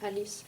Alice.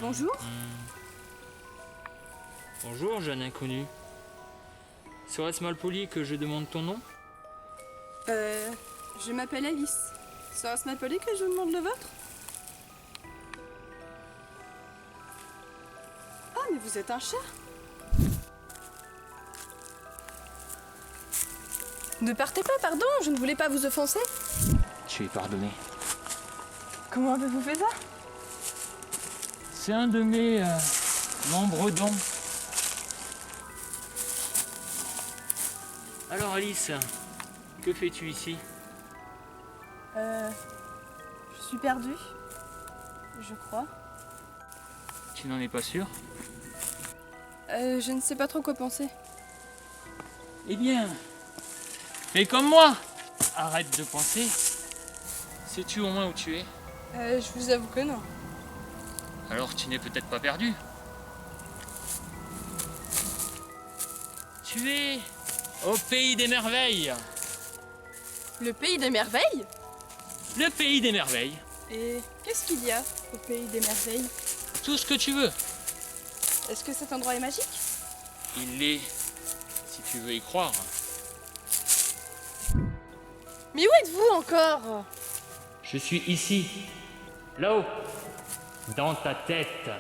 Bonjour. Bonjour, jeune inconnu. Serait-ce mal poli que je demande ton nom? Je m'appelle Alice. Serait-ce mal poli que je vous demande le vôtre? Ah, mais vous êtes un chat. Ne partez pas, pardon, je ne voulais pas vous offenser. Tu es pardonné. Comment avez-vous fait ça? C'est un de mes membres dons. Alors Alice, que fais-tu ici? Je suis perdue. Je crois. Tu n'en es pas sûr? Je ne sais pas trop quoi penser. Eh bien, fais comme moi. Arrête de penser. Sais-tu au moins où tu es? Je vous avoue que non. Alors tu n'es peut-être pas perdu. Tu es au pays des merveilles. Le pays des merveilles? Le pays des merveilles. Et qu'est-ce qu'il y a au pays des merveilles? Tout ce que tu veux. Est-ce que cet endroit est magique? Il l'est, si tu veux y croire. Mais où êtes-vous encore? Je suis ici, là-haut, dans ta tête.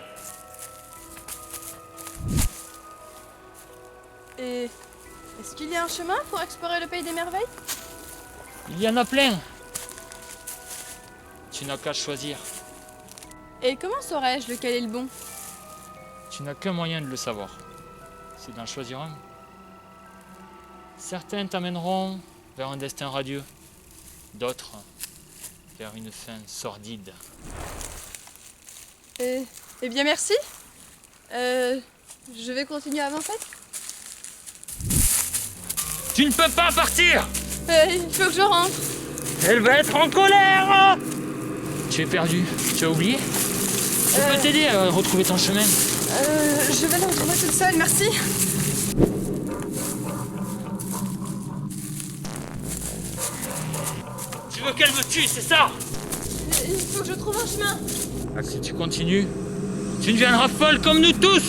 Et est-ce qu'il y a un chemin pour explorer le pays des merveilles? Il y en a plein. Tu n'as qu'à choisir. Et comment saurais-je lequel est le bon? Tu n'as qu'un moyen de le savoir. C'est d'en choisir un. Certains t'amèneront vers un destin radieux. D'autres vers une fin sordide. Eh bien merci. Je vais continuer à avancer. Tu ne peux pas partir! Il faut que je rentre. Elle va être en colère! Tu es perdu. Tu as oublié? Je peux t'aider à retrouver ton chemin. Je vais le retrouver toute seule, merci. Tu veux qu'elle me tue, c'est ça? Il faut que je trouve un chemin. Ah, si tu continues, tu deviendras folle comme nous tous!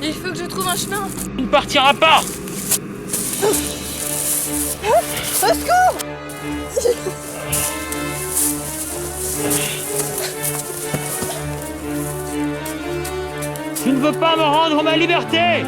Il faut que je trouve un chemin. Tu ne partiras pas! Au secours! Tu ne veux pas me rendre ma liberté!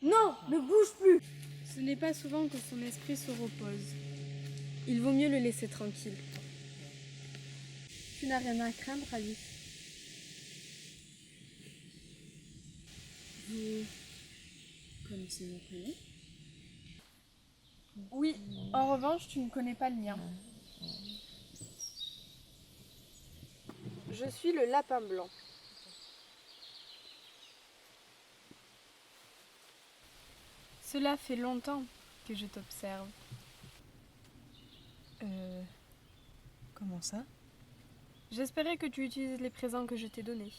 Non, ne bouge plus. Ce n'est pas souvent que son esprit se repose. Il vaut mieux le laisser tranquille. Tu n'as rien à craindre, Alice. Vous connaissez mon prénom? Oui, en revanche, tu ne connais pas le mien. Je suis le lapin blanc. Cela fait longtemps que je t'observe. Comment ça? J'espérais que tu utilises les présents que je t'ai donnés.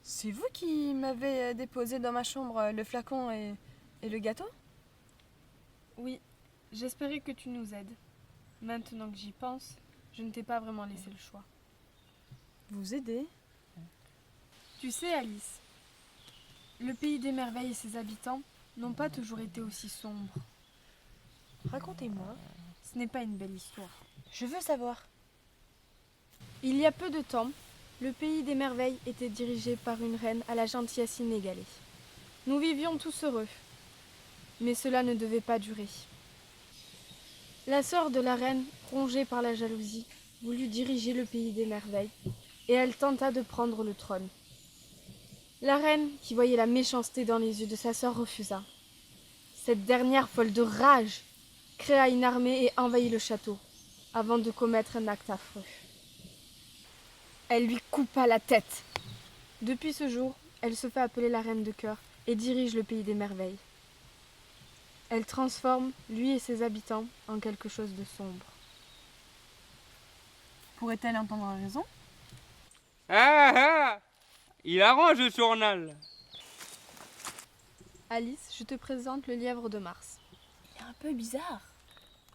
C'est vous qui m'avez déposé dans ma chambre le flacon et le gâteau? Oui, j'espérais que tu nous aides. Maintenant que j'y pense, je ne t'ai pas vraiment laissé le choix. Vous aider? Tu sais, Alice, le pays des merveilles et ses habitants n'ont pas toujours été aussi sombres. Racontez-moi. Ce n'est pas une belle histoire. Je veux savoir. Il y a peu de temps, le pays des merveilles était dirigé par une reine à la gentillesse inégalée. Nous vivions tous heureux, mais cela ne devait pas durer. La sœur de la reine, rongée par la jalousie, voulut diriger le pays des merveilles, et elle tenta de prendre le trône. La reine, qui voyait la méchanceté dans les yeux de sa sœur, refusa. Cette dernière, folle de rage, créa une armée et envahit le château, avant de commettre un acte affreux. Elle lui coupa la tête. Depuis ce jour, elle se fait appeler la reine de cœur et dirige le pays des merveilles. Elle transforme, lui et ses habitants, en quelque chose de sombre. Pourrait-elle entendre raison? Ah ah! Il arrange le journal. Alice, je te présente le lièvre de Mars. Il est un peu bizarre.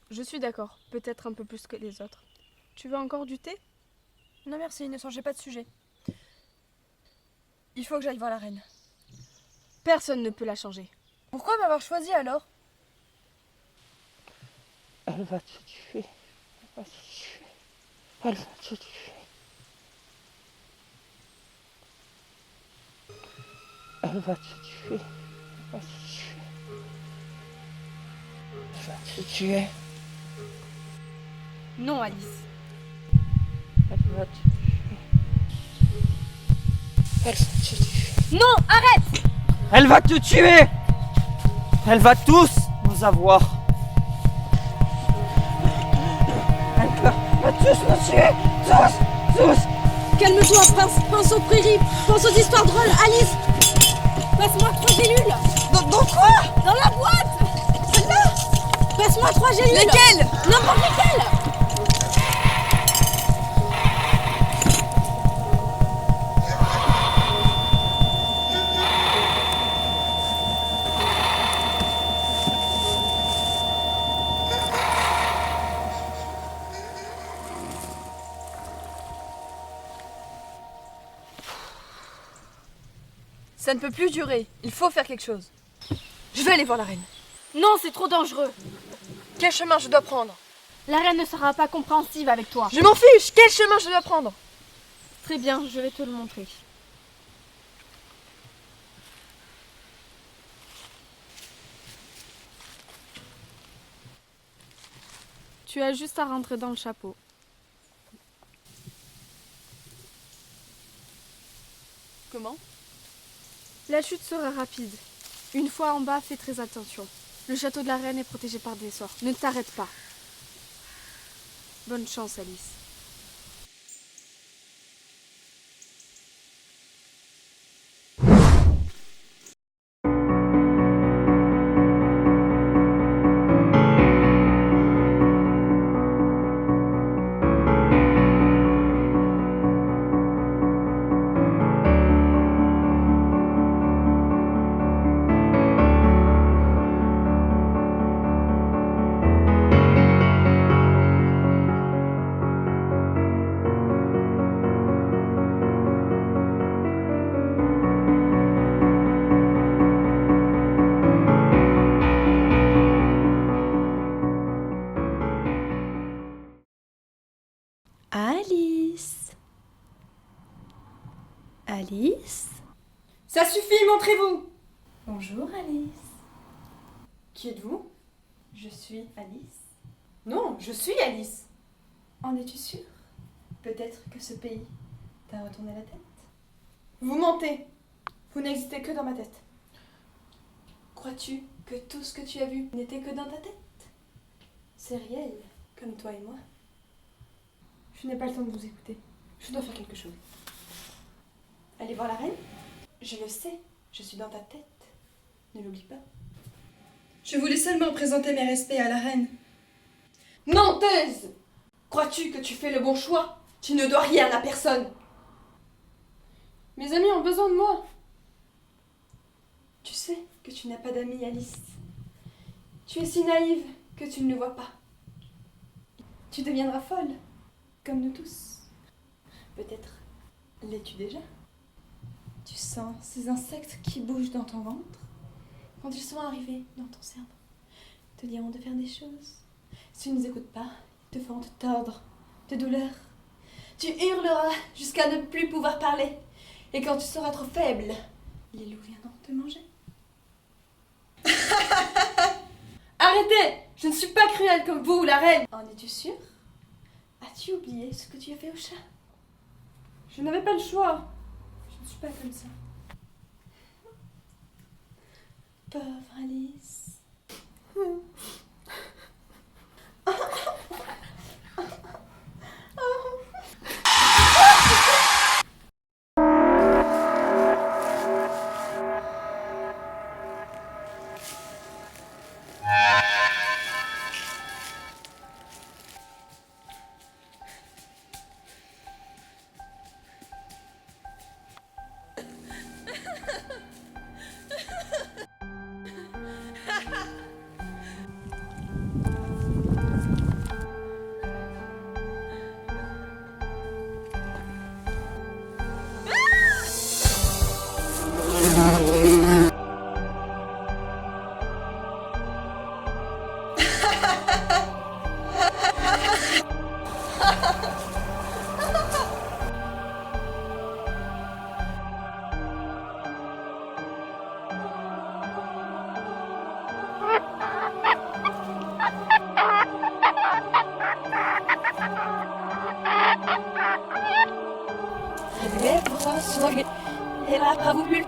Je suis d'accord, peut-être un peu plus que les autres. Tu veux encore du thé? Non merci, ne changez pas de sujet. Il faut que j'aille voir la reine. Personne ne peut la changer. Pourquoi m'avoir choisi alors? Elle va te tuer. Elle va te tuer. Elle va te tuer. Elle va te tuer. Elle va te tuer. Elle va te tuer. Non, Alice. Elle va te tuer. Elle va te tuer. Non, arrête! Elle va te tuer. Elle va tous nous avoir. Elle va tous nous tuer. Tous. Calme-toi, pense aux prairies, pense aux histoires drôles, Alice! Passe-moi 3 gélules! Dans quoi? Dans la boîte! Celle-là! Passe-moi 3 gélules! Lesquelles? N'importe lesquelles! Ça ne peut plus durer. Il faut faire quelque chose. Je vais aller voir la reine. Non, c'est trop dangereux. Quel chemin je dois prendre? La reine ne sera pas compréhensive avec toi. Je m'en fiche. Quel chemin je dois prendre? Très bien, je vais te le montrer. Tu as juste à rentrer dans le chapeau. Comment? La chute sera rapide. Une fois en bas, fais très attention. Le château de la reine est protégé par des sorts. Ne t'arrête pas. Bonne chance, Alice. Alice. Alice. Ça suffit, montrez-vous. Bonjour Alice. Qui êtes-vous? Je suis Alice. Non, je suis Alice. En es-tu sûre? Peut-être que ce pays t'a retourné la tête. Vous mentez. Vous n'existez que dans ma tête. Crois-tu que tout ce que tu as vu n'était que dans ta tête? C'est réel, comme toi et moi. Je n'ai pas le temps de vous écouter. Je dois faire quelque chose. Aller voir la reine? Je le sais, je suis dans ta tête. Ne l'oublie pas. Je voulais seulement présenter mes respects à la reine. Menteuse! Crois-tu que tu fais le bon choix? Tu ne dois rien à personne. Mes amis ont besoin de moi. Tu sais que tu n'as pas d'amis, Alice. Tu es si naïve que tu ne le vois pas. Tu deviendras folle, comme nous tous. Peut-être l'es-tu déjà? Tu sens ces insectes qui bougent dans ton ventre? Quand ils sont arrivés dans ton cerveau, te diront de faire des choses. Si tu ne les écoutes pas, ils te feront te tordre de douleur. Tu hurleras jusqu'à ne plus pouvoir parler. Et quand tu seras trop faible, les loups viendront te manger. Arrêtez! Je ne suis pas cruelle comme vous, la reine! En es-tu sûre? As-tu oublié ce que tu as fait au chat? Je n'avais pas le choix. Je ne suis pas comme ça. Pauvre Alice. Hela prawo bild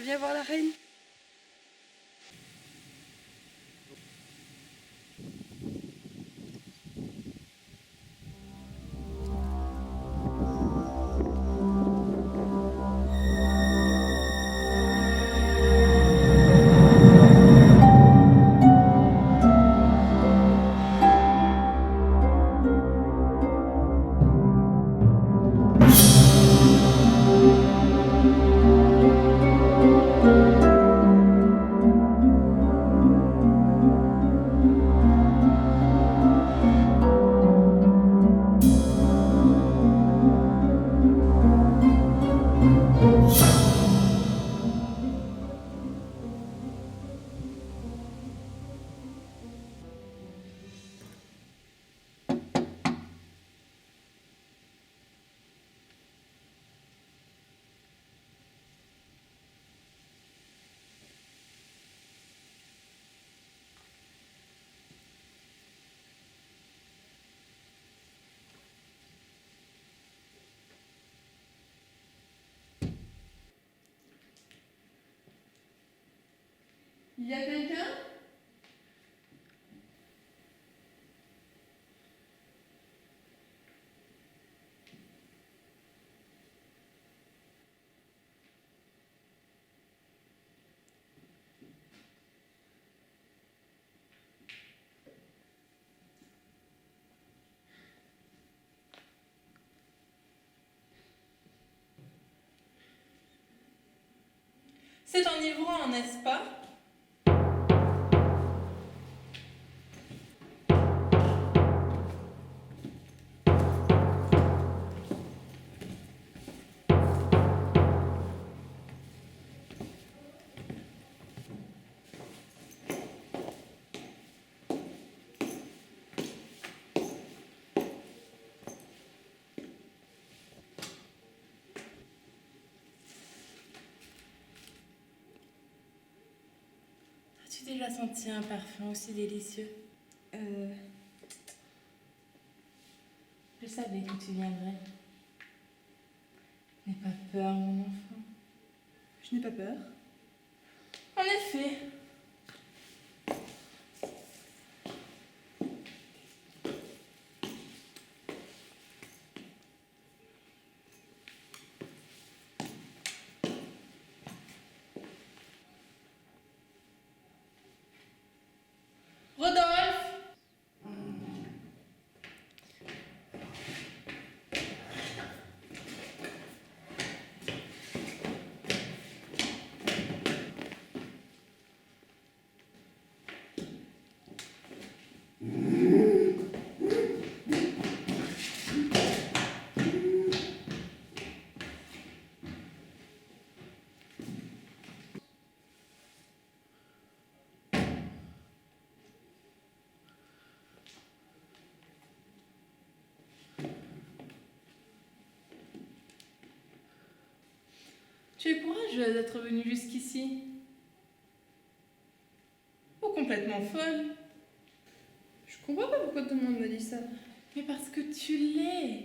viens voir la reine. Il y a quelqu'un? C'est enivrant, n'est-ce pas? As-tu déjà senti un parfum aussi délicieux? Je savais que tu viendrais. N'aie pas peur, mon enfant. Je n'ai pas peur. En effet. Rodolphe! Tu es courageuse d'être venue jusqu'ici. Ou complètement folle. Je comprends pas pourquoi tout le monde me dit ça. Mais parce que tu l'es.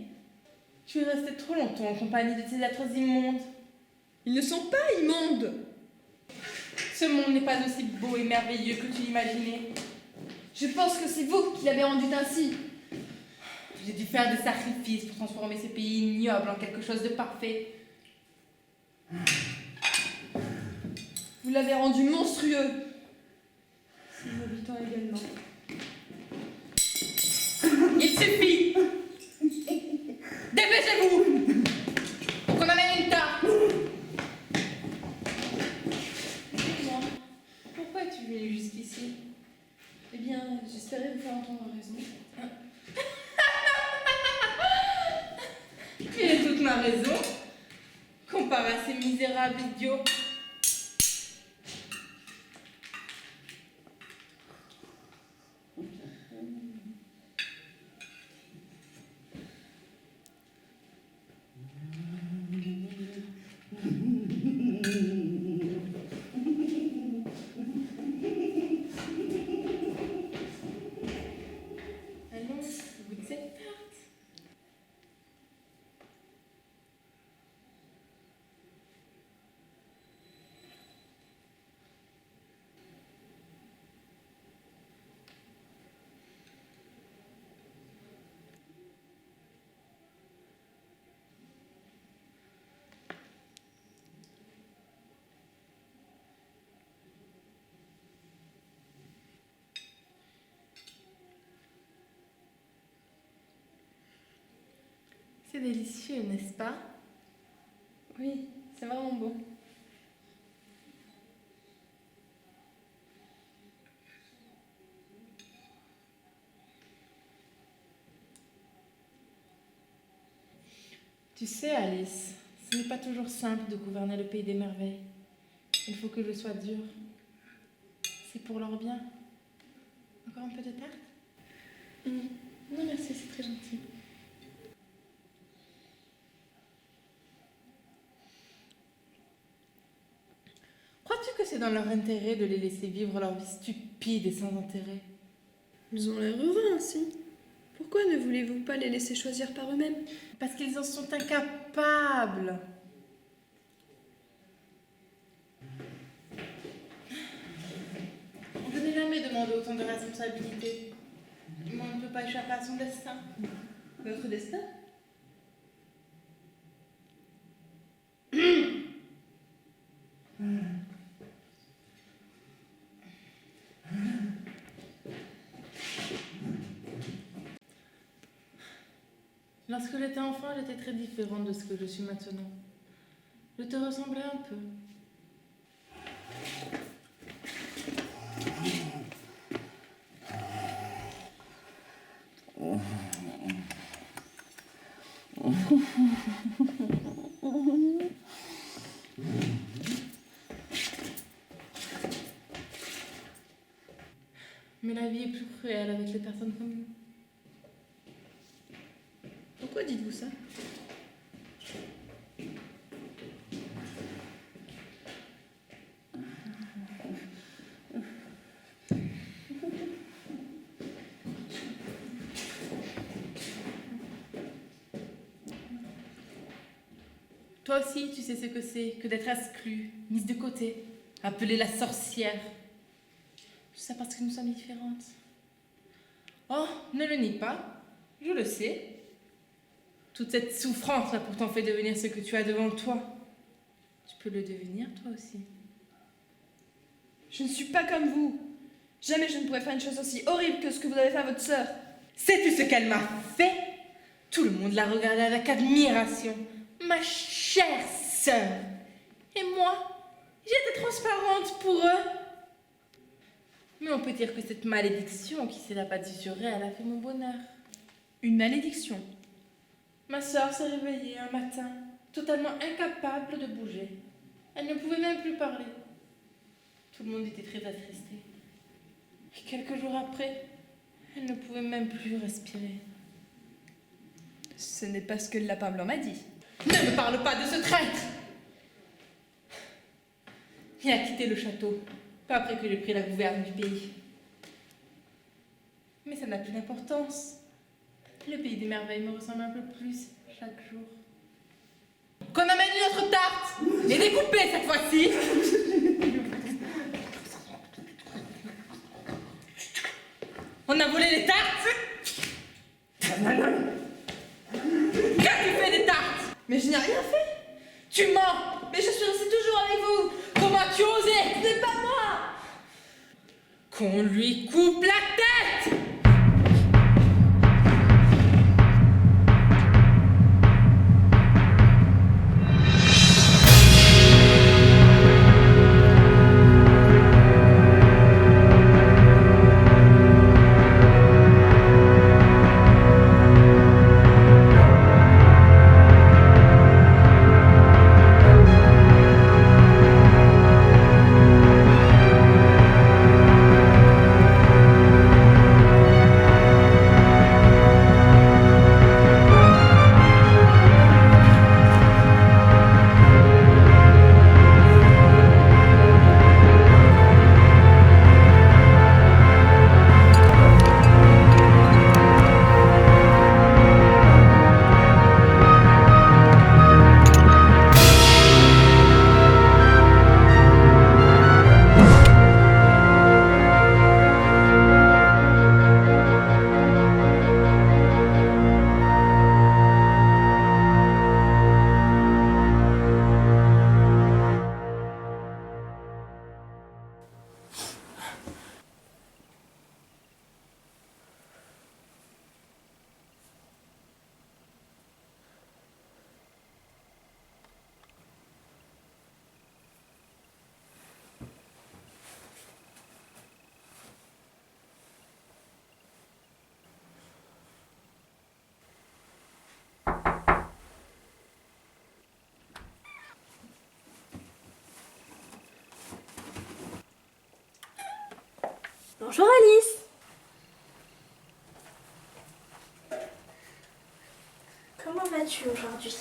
Tu es restée trop longtemps en compagnie de ces êtres immondes. Ils ne sont pas immondes. Ce monde n'est pas aussi beau et merveilleux que tu l'imaginais. Je pense que c'est vous qui l'avez rendu ainsi. J'ai dû faire des sacrifices pour transformer ce pays ignoble en quelque chose de parfait. Vous l'avez rendu monstrueux. Ses habitants également. Il suffit. Dépêchez-vous pour qu'on amène une tarte. Dis-moi, pourquoi es-tu venu jusqu'ici? Eh bien, j'espérais vous faire entendre raison. Tu as toute ma raison, comparé à ces misérables idiots. Allons, au bout de cette tarte. C'est délicieux, n'est-ce pas? Oui, c'est vraiment bon. Tu sais, Alice, ce n'est pas toujours simple de gouverner le pays des merveilles. Il faut que je sois dure. C'est pour leur bien. Encore un peu de tarte? Non, merci, c'est très gentil. Crois-tu que c'est dans leur intérêt de les laisser vivre leur vie stupide et sans intérêt? Ils ont l'air heureux ainsi. Pourquoi ne voulez-vous pas les laisser choisir par eux-mêmes? Parce qu'ils en sont incapables. Je n'ai jamais demandé autant de responsabilités. Mais on ne peut pas échapper à son destin. Votre destin? Lorsque j'étais enfant, j'étais très différente de ce que je suis maintenant. Je te ressemblais un peu. Mais la vie est plus cruelle avec les personnes comme nous. Pourquoi dites-vous ça? Toi aussi, tu sais ce que c'est que d'être exclue, mise de côté, appelée la sorcière. Tout ça parce que nous sommes différentes. Oh, ne le nie pas, je le sais. Toute cette souffrance a pourtant fait devenir ce que tu as devant toi. Tu peux le devenir toi aussi. Je ne suis pas comme vous. Jamais je ne pourrais faire une chose aussi horrible que ce que vous avez fait à votre sœur. Sais-tu ce qu'elle m'a fait? Tout le monde la regardait avec admiration. Ma chère sœur. Et moi, j'étais transparente pour eux. Mais on peut dire que cette malédiction qui s'est abattue sur elle a fait mon bonheur. Une malédiction. Ma sœur s'est réveillée un matin, totalement incapable de bouger. Elle ne pouvait même plus parler. Tout le monde était très attristé. Et quelques jours après, elle ne pouvait même plus respirer. Ce n'est pas ce que le lapin blanc m'a dit. Ne me parle pas de ce traître! Il a quitté le château, pas après que j'ai pris la gouverne du pays. Mais ça n'a plus d'importance. Le pays des merveilles me ressemble un peu plus chaque jour. Qu'on amène une autre tarte! Et découpée cette fois-ci! On a volé les tartes! Qu'as-tu fait des tartes? Mais je n'ai rien fait. Tu mens! Mais je suis restée toujours avec vous. Comment as-tu osé? Ce n'est pas moi. Qu'on lui coupe la tête! Bonjour Alice. Comment vas-tu aujourd'hui?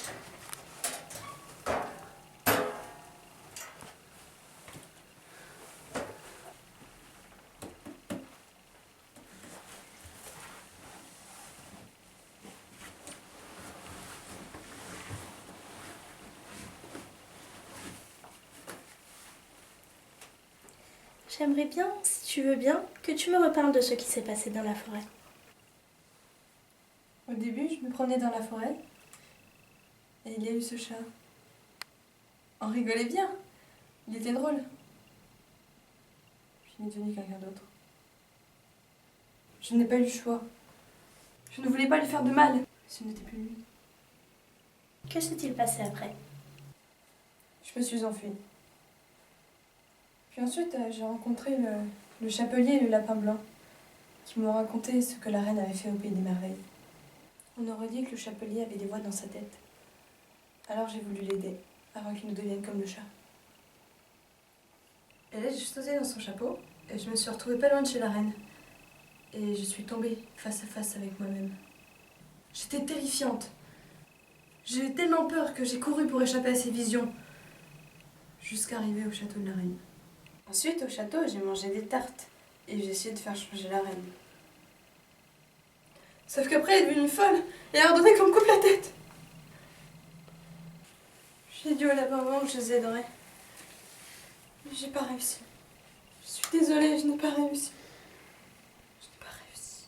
J'aimerais bien, si tu veux bien, que tu me reparles de ce qui s'est passé dans la forêt. Au début, je me promenais dans la forêt et il y a eu ce chat. On rigolait bien. Il était drôle. Puis il est devenu quelqu'un d'autre. Je n'ai pas eu le choix. Je ne voulais pas lui faire de mal. Ce n'était plus lui. Que s'est-il passé après? Je me suis enfuie. Puis ensuite, j'ai rencontré le chapelier et le lapin blanc qui m'ont raconté ce que la reine avait fait au pays des merveilles. On aurait dit que le chapelier avait des voix dans sa tête. Alors j'ai voulu l'aider avant qu'il ne devienne comme le chat. Et là, j'ai sauté dans son chapeau et je me suis retrouvée pas loin de chez la reine. Et je suis tombée face à face avec moi-même. J'étais terrifiante. J'avais tellement peur que j'ai couru pour échapper à ces visions. Jusqu'à arriver au château de la reine. Ensuite, au château, j'ai mangé des tartes et j'ai essayé de faire changer la reine. Sauf qu'après, elle est devenue folle et a ordonné qu'on me coupe la tête. J'ai dit au lapin blanc que je les aiderais. Mais j'ai pas réussi. Je suis désolée, je n'ai pas réussi. Je n'ai pas réussi.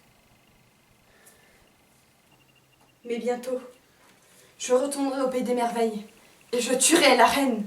Mais bientôt, je retournerai au pays des merveilles et je tuerai la reine.